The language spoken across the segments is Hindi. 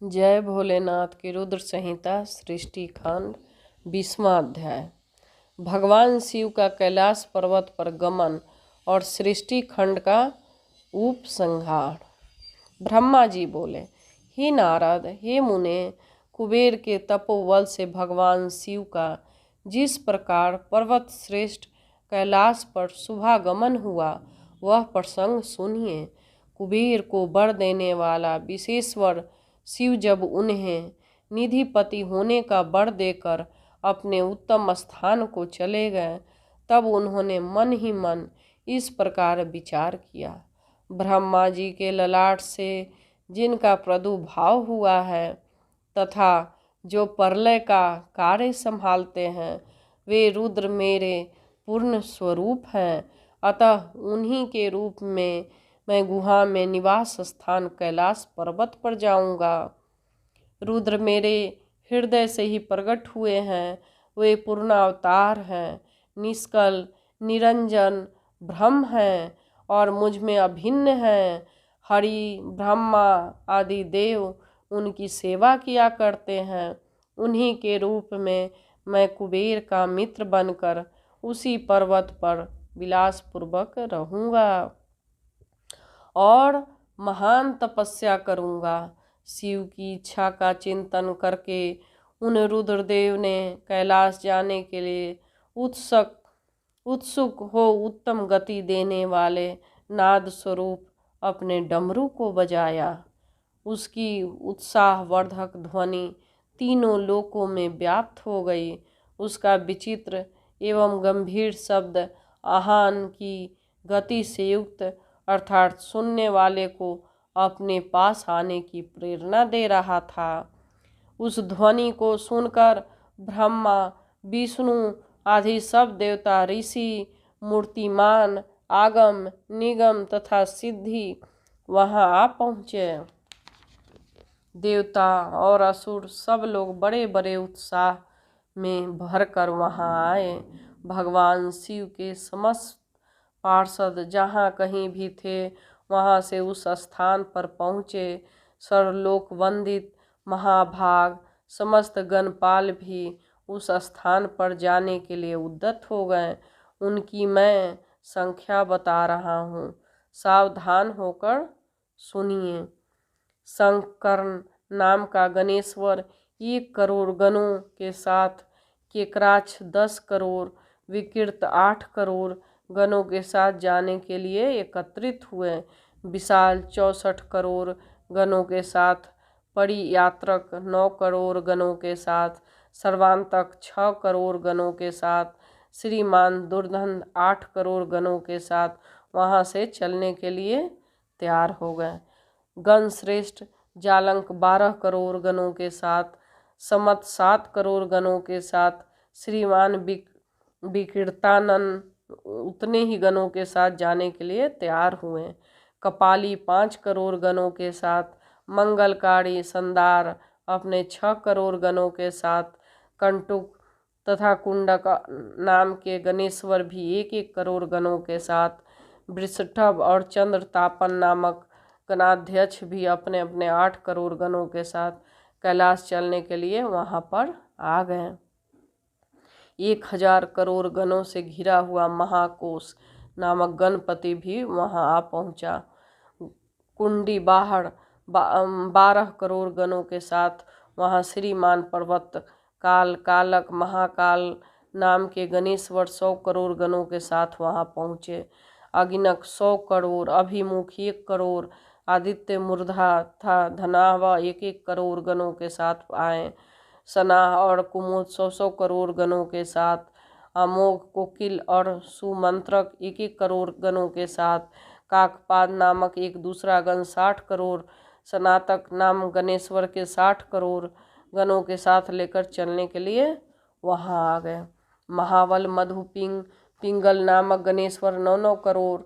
जय भोलेनाथ की रुद्र संहिता सृष्टि खंड 20वां अध्याय। भगवान शिव का कैलाश पर्वत पर गमन और सृष्टि खंड का उपसंहार। ब्रह्मा जी बोले, हे नारद, हे मुने, कुबेर के तपोबल से भगवान शिव का जिस प्रकार पर्वत श्रेष्ठ कैलाश पर शुभागमन हुआ वह प्रसंग सुनिए। कुबेर को वर देने वाला विशेश्वर शिव जब उन्हें निधिपति होने का वर देकर अपने उत्तम स्थान को चले गए तब उन्होंने मन ही मन इस प्रकार विचार किया। ब्रह्मा जी के ललाट से जिनका प्रादुर्भाव हुआ है तथा जो प्रलय का कार्य संभालते हैं वे रुद्र मेरे पूर्ण स्वरूप हैं, अतः उन्हीं के रूप में मैं गुहा में निवास स्थान कैलाश पर्वत पर जाऊंगा। रुद्र मेरे हृदय से ही प्रकट हुए हैं, वे पूर्ण अवतार हैं, निष्कल निरंजन ब्रह्म हैं और मुझ में अभिन्न हैं। हरि ब्रह्मा आदि देव उनकी सेवा किया करते हैं। उन्हीं के रूप में मैं कुबेर का मित्र बनकर उसी पर्वत पर विलासपूर्वक रहूँगा और महान तपस्या करूँगा। शिव की इच्छा का चिंतन करके उन रुद्रदेव ने कैलाश जाने के लिए उत्सुक हो उत्तम गति देने वाले नाद स्वरूप अपने डमरू को बजाया। उसकी उत्साहवर्धक ध्वनि तीनों लोकों में व्याप्त हो गई। उसका विचित्र एवं गंभीर शब्द आहान की गति से युक्त अर्थात सुनने वाले को अपने पास आने की प्रेरणा दे रहा था। उस ध्वनि को सुनकर ब्रह्मा, विष्णु आदि सब देवता, ऋषि, मूर्तिमान, आगम, निगम तथा सिद्धि वहां आ पहुँचे। देवता और असुर सब लोग बड़े बड़े उत्साह में भरकर वहां आए। भगवान शिव के समस्त पार्षद जहाँ कहीं भी थे वहाँ से उस स्थान पर पहुँचे। सर्वलोक वंदित महाभाग समस्त गणपाल भी उस स्थान पर जाने के लिए उद्यत हो गए। उनकी मैं संख्या बता रहा हूँ, सावधान होकर सुनिए। शंकरन नाम का गणेश्वर 1 करोड़ गणों के साथ, केकराक्ष 10 करोड़, विकृत 8 करोड़ गणों के साथ जाने के लिए एकत्रित हुए। विशाल 64 करोड़ गणों के साथ, परियात्रक 9 करोड़ गणों के साथ, सर्वांतक 6 करोड़ गणों के साथ, श्रीमान दुर्धन 8 करोड़ गणों के साथ वहां से चलने के लिए तैयार हो गए। गण श्रेष्ठ जालंक 12 करोड़ गणों के साथ, समत 7 करोड़ गणों के साथ, श्रीमान विकीर्तानन उतने ही गणों के साथ जाने के लिए तैयार हुए। कपाली 5 करोड़ गणों के साथ, मंगलकारी संदार अपने 6 करोड़ गणों के साथ, कंटुक तथा कुंडक नाम के गणेश्वर भी 1-1 करोड़ गणों के साथ, वृषभ और चंद्रतापन नामक गणाध्यक्ष भी अपने अपने 8 करोड़ गणों के साथ कैलाश चलने के लिए वहां पर आ गए। 1000 करोड़ गणों से घिरा हुआ महाकोश नामक गणपति भी वहां आ पहुंचा। कुंडी बाहर 12 करोड़ गणों के साथ वहां श्रीमान पर्वत काल कालक महाकाल नाम के गणेश्वर 100 करोड़ गणों के साथ वहां पहुंचे। अगिनक 100 करोड़, अभिमुख 1 करोड़, आदित्य मूर्धा था धनावा 1-1 करोड़ गणों के साथ आए। सनाह और कुमुद 100 करोड़ गणों के साथ, अमोघ कोकिल और सुमंत्रक 1-1 करोड़ गणों के साथ, काकपाद नामक एक दूसरा गण 60 करोड़, सनातक नाम गणेश्वर के 60 करोड़ गणों के साथ लेकर चलने के लिए वहां आ गए। महाबल पिंगल नामक गणेश्वर 9-9 करोड़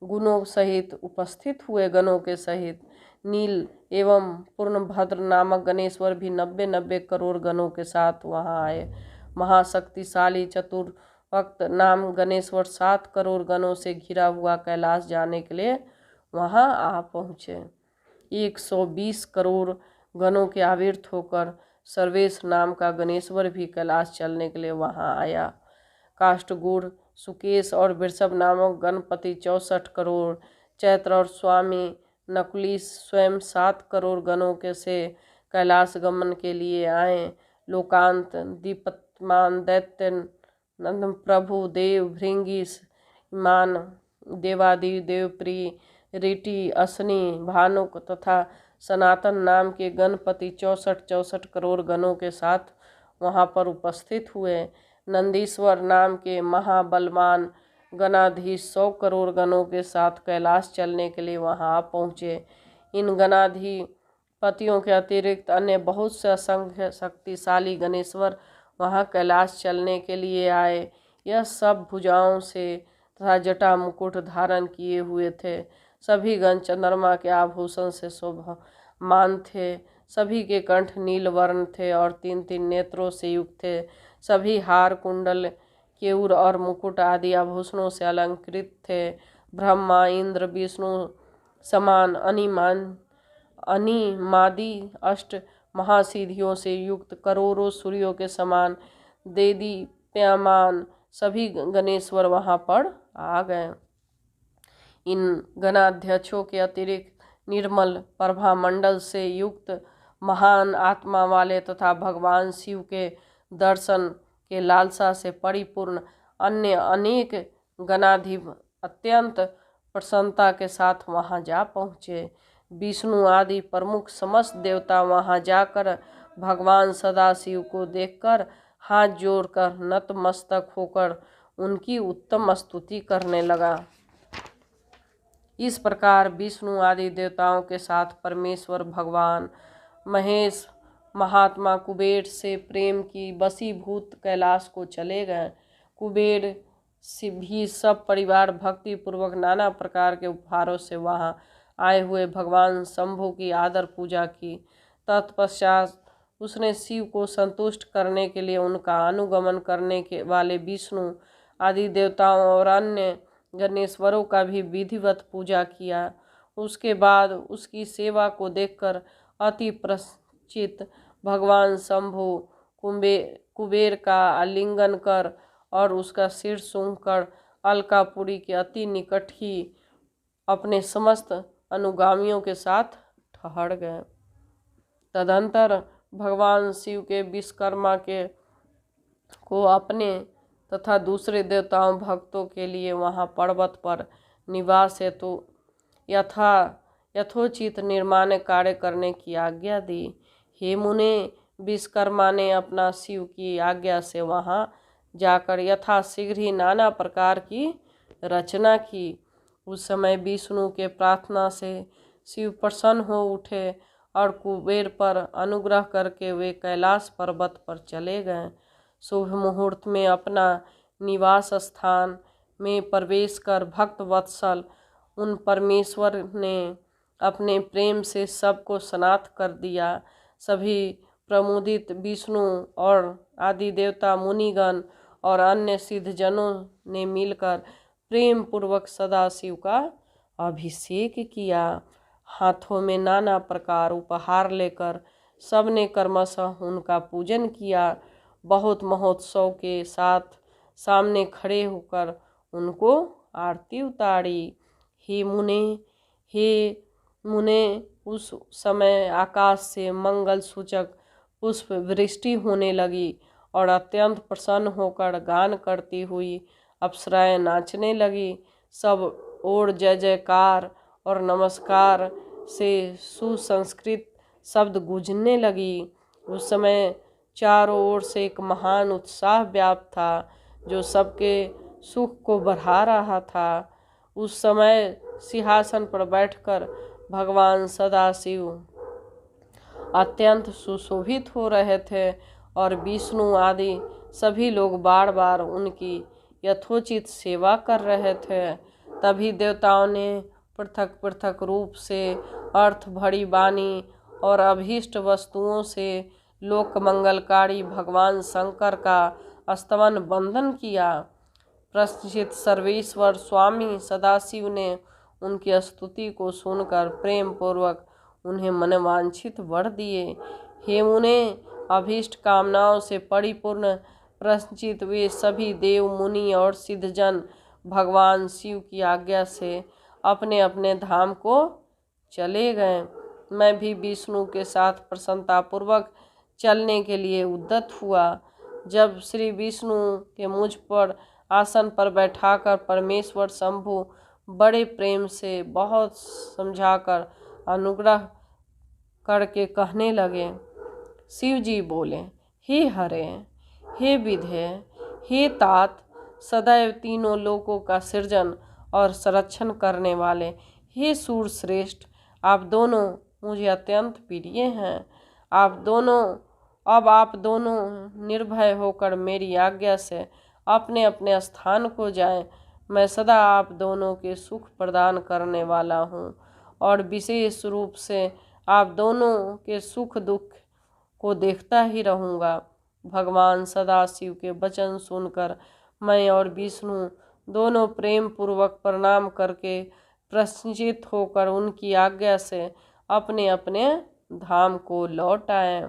गुणों सहित उपस्थित हुए। गणों के सहित नील एवं पूर्णभद्र नामक गणेश्वर भी 90-90 करोड़ गणों के साथ वहां आए। महाशक्तिशाली चतुर्भक्त नाम गणेश्वर 7 करोड़ गणों से घिरा हुआ कैलाश जाने के लिए वहां आ पहुँचे। 120 करोड़ गणों के आविर्त होकर सर्वेश नाम का गणेश्वर भी कैलाश चलने के लिए वहां आया। काष्ठगुड़, सुकेश और वृषभ नामक गणपति 64 करोड़, चैत्र और स्वामी नकुलीस स्वयं 7 करोड़ गणों के से कैलाश गमन के लिए आए। लोकांत, दीपमान, दैत्य, नंद प्रभु, देव, भृंगी, मान, देवादि देवप्रिय, ऋटि, अश्नि, भानुक तथा सनातन नाम के गणपति 64 करोड़ गणों के साथ वहां पर उपस्थित हुए। नंदीश्वर नाम के महाबलवान गणाधीश 100 करोड़ गणों के साथ कैलाश चलने के लिए वहां आ पहुँचे। इन गणाधिपतियों के अतिरिक्त अन्य बहुत से असंख्य शक्तिशाली गणेश्वर वहां कैलाश चलने के लिए आए। यह सब भुजाओं से तथा जटा मुकुट धारण किए हुए थे। सभी गण चंद्रमा के आभूषण से शोभामान थे। सभी के कंठ नील वर्ण थे और 3-3 नेत्रों से युक्त थे। सभी हार, कुंडल, केयूर और मुकुट आदि आभूषणों से अलंकृत थे। ब्रह्मा, इंद्र, विष्णु समान अनिमादि अष्ट महासिद्धियों से युक्त करोड़ों सूर्यों के समान देदीप्यमान सभी गणेश्वर वहां पर आ गए। इन गणाध्यक्षों के अतिरिक्त निर्मल प्रभा मंडल से युक्त महान आत्मा वाले तथा भगवान शिव के दर्शन के लालसा से परिपूर्ण अन्य अनेक गणाधिप अत्यंत प्रसन्नता के साथ वहां जा पहुँचे। विष्णु आदि प्रमुख समस्त देवता वहां जाकर भगवान सदाशिव को देखकर हाथ जोड़कर नतमस्तक होकर उनकी उत्तम स्तुति करने लगा। इस प्रकार विष्णु आदि देवताओं के साथ परमेश्वर भगवान महेश महात्मा कुबेर से प्रेम की वशीभूत कैलाश को चले गए। कुबेर से भी सब परिवार भक्ति पूर्वक नाना प्रकार के उपहारों से वहां आए हुए भगवान शंभु की आदर पूजा की। तत्पश्चात उसने शिव को संतुष्ट करने के लिए उनका अनुगमन करने के वाले विष्णु आदि देवताओं और अन्य गणेश्वरों का भी विधिवत पूजा किया। उसके बाद उसकी सेवा को देखकर अति प्रसन्नचित्त भगवान शंभु कुबेर का आलिंगन कर और उसका सिर सूंघकर अलकापुरी के अति निकट ही अपने समस्त अनुगामियों के साथ ठहर गए। तदंतर भगवान शिव के विश्वकर्मा को अपने तथा दूसरे देवताओं भक्तों के लिए वहां पर्वत पर निवास हेतु यथोचित निर्माण कार्य करने की आज्ञा दी। हे मुने, विश्वकर्मा ने अपना शिव की आज्ञा से वहां जाकर यथाशीघ्र ही नाना प्रकार की रचना की। उस समय विष्णु के प्रार्थना से शिव प्रसन्न हो उठे और कुबेर पर अनुग्रह करके वे कैलाश पर्वत पर चले गए। शुभ मुहूर्त में अपना निवास स्थान में प्रवेश कर भक्त वत्सल उन परमेश्वर ने अपने प्रेम से सबको सनाथ कर दिया। सभी प्रमुदित विष्णु और आदि देवता, मुनिगण और अन्य सिद्धजनों ने मिलकर प्रेम पूर्वक सदाशिव का अभिषेक किया। हाथों में नाना प्रकार उपहार लेकर सबने क्रमशः उनका पूजन किया। बहुत महोत्सव के साथ सामने खड़े होकर उनको आरती उतारी। हे मुने, उस समय आकाश से मंगल सूचक पुष्प वृष्टि होने लगी और अत्यंत प्रसन्न होकर गान करती हुई अप्सराएं नाचने लगी। सब ओर जय जयकार और नमस्कार से सुसंस्कृत शब्द गूंजने लगी। उस समय चारों ओर से एक महान उत्साह व्याप्त था जो सबके सुख को बढ़ा रहा था। उस समय सिंहासन पर बैठकर भगवान सदाशिव अत्यंत सुशोभित हो रहे थे और विष्णु आदि सभी लोग बार बार उनकी यथोचित सेवा कर रहे थे। तभी देवताओं ने पृथक पृथक रूप से अर्थ भरी वाणी और अभीष्ट वस्तुओं से लोक मंगलकारी भगवान शंकर का स्तवन वंदन किया। प्रश्चित सर्वेश्वर स्वामी सदाशिव ने उनकी स्तुति को सुनकर प्रेम पूर्वक उन्हें मनवांछित वर दिए। हे मुने, अभीष्ट कामनाओं से परिपूर्ण प्रश्नचित वे सभी देव, मुनि और सिद्धजन भगवान शिव की आज्ञा से अपने अपने धाम को चले गए। मैं भी विष्णु के साथ प्रसन्नतापूर्वक चलने के लिए उद्यत हुआ। जब श्री विष्णु के मुझ पर आसन पर बैठाकर परमेश्वर शंभु बड़े प्रेम से बहुत समझाकर अनुग्रह करके कहने लगे। शिव जी बोले, हे हरे, हे विधे, हे तात, सदैव तीनों लोकों का सृजन और संरक्षण करने वाले, हे सूर श्रेष्ठ, आप दोनों मुझे अत्यंत प्रिय हैं। अब आप दोनों निर्भय होकर मेरी आज्ञा से अपने अपने स्थान को जाएं। मैं सदा आप दोनों के सुख प्रदान करने वाला हूँ और विशेष रूप से आप दोनों के सुख दुख को देखता ही रहूँगा। भगवान सदाशिव के वचन सुनकर मैं और विष्णु दोनों प्रेम पूर्वक प्रणाम करके प्रसन्नचित होकर उनकी आज्ञा से अपने अपने धाम को लौट आए।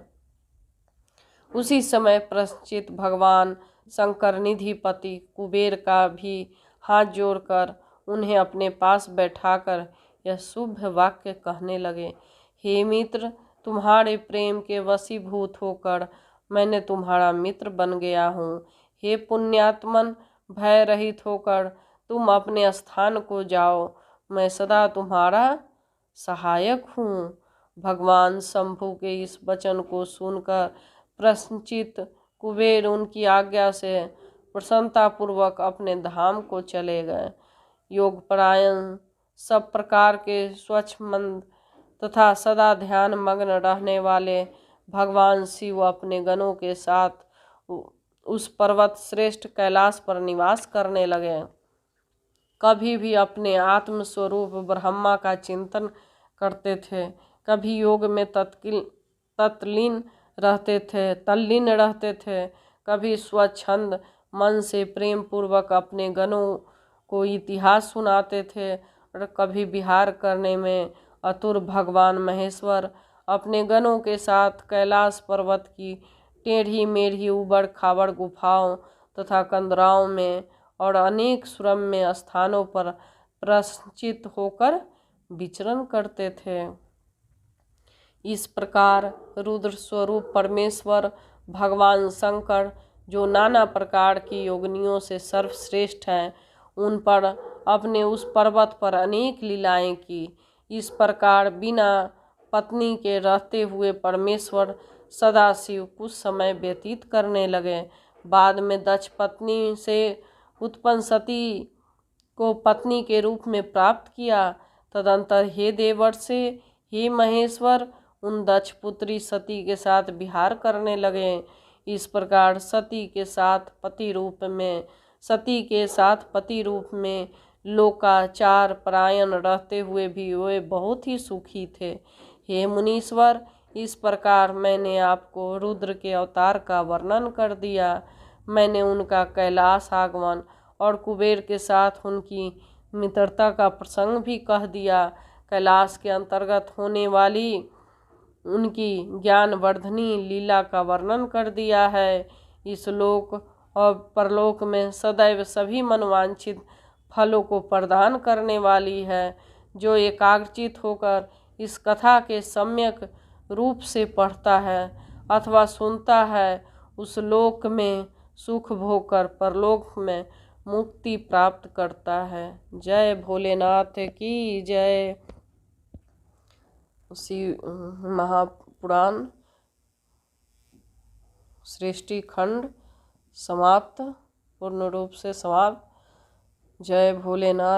उसी समय प्रसन्नचित भगवान शंकर निधिपति कुबेर का भी हाथ जोड़कर उन्हें अपने पास बैठाकर यह शुभ वाक्य कहने लगे। हे मित्र, तुम्हारे प्रेम के वशीभूत होकर मैंने तुम्हारा मित्र बन गया हूँ। हे पुण्यात्मन, भय रहित होकर तुम अपने स्थान को जाओ, मैं सदा तुम्हारा सहायक हूँ। भगवान शंभु के इस वचन को सुनकर प्रसन्नचित कुबेर उनकी आज्ञा से प्रसन्नतापूर्वक अपने धाम को चले गए। योगपरायण, सब प्रकार के स्वच्छ मंद तथा सदा ध्यान मग्न रहने वाले भगवान शिव अपने गणों के साथ उस पर्वत श्रेष्ठ कैलाश पर निवास करने लगे। कभी भी अपने आत्म स्वरूप ब्रह्मा का चिंतन करते थे, कभी योग में तल्लीन रहते थे, कभी स्वच्छंद मन से प्रेम पूर्वक अपने गणों को इतिहास सुनाते थे और कभी विहार करने में आतुर भगवान महेश्वर अपने गणों के साथ कैलाश पर्वत की टेढ़ी मेढ़ी उबड़ खाबड़ गुफाओं तथा कंदराओं में और अनेक सुरम्य स्थानों पर प्रसन्नचित होकर विचरण करते थे। इस प्रकार रुद्र स्वरूप परमेश्वर भगवान शंकर, जो नाना प्रकार की योगिनियों से सर्वश्रेष्ठ हैं, उन पर अपने उस पर्वत पर अनेक लीलाएं की। इस प्रकार बिना पत्नी के रहते हुए परमेश्वर सदाशिव कुछ समय व्यतीत करने लगे। बाद में दक्ष पत्नी से उत्पन्न सती को पत्नी के रूप में प्राप्त किया। तदंतर हे देवर्षि, हे महेश्वर, उन दक्ष पुत्री सती के साथ विहार करने लगे। इस प्रकार सती के साथ पति रूप में लोकाचार परायण रहते हुए भी वे बहुत ही सुखी थे। हे मुनीश्वर, इस प्रकार मैंने आपको रुद्र के अवतार का वर्णन कर दिया। मैंने उनका कैलाश आगमन और कुबेर के साथ उनकी मित्रता का प्रसंग भी कह दिया। कैलाश के अंतर्गत होने वाली उनकी ज्ञानवर्धनी लीला का वर्णन कर दिया है। इस लोक और परलोक में सदैव सभी मनवांछित फलों को प्रदान करने वाली है। जो एकाग्रचित होकर इस कथा के सम्यक रूप से पढ़ता है अथवा सुनता है, उस लोक में सुख भोग कर परलोक में मुक्ति प्राप्त करता है। जय भोलेनाथ की जय। शिव महापुराण सृष्टि खंड समाप्त, पूर्ण रूप से समाप्त। जय भोलेनाथ।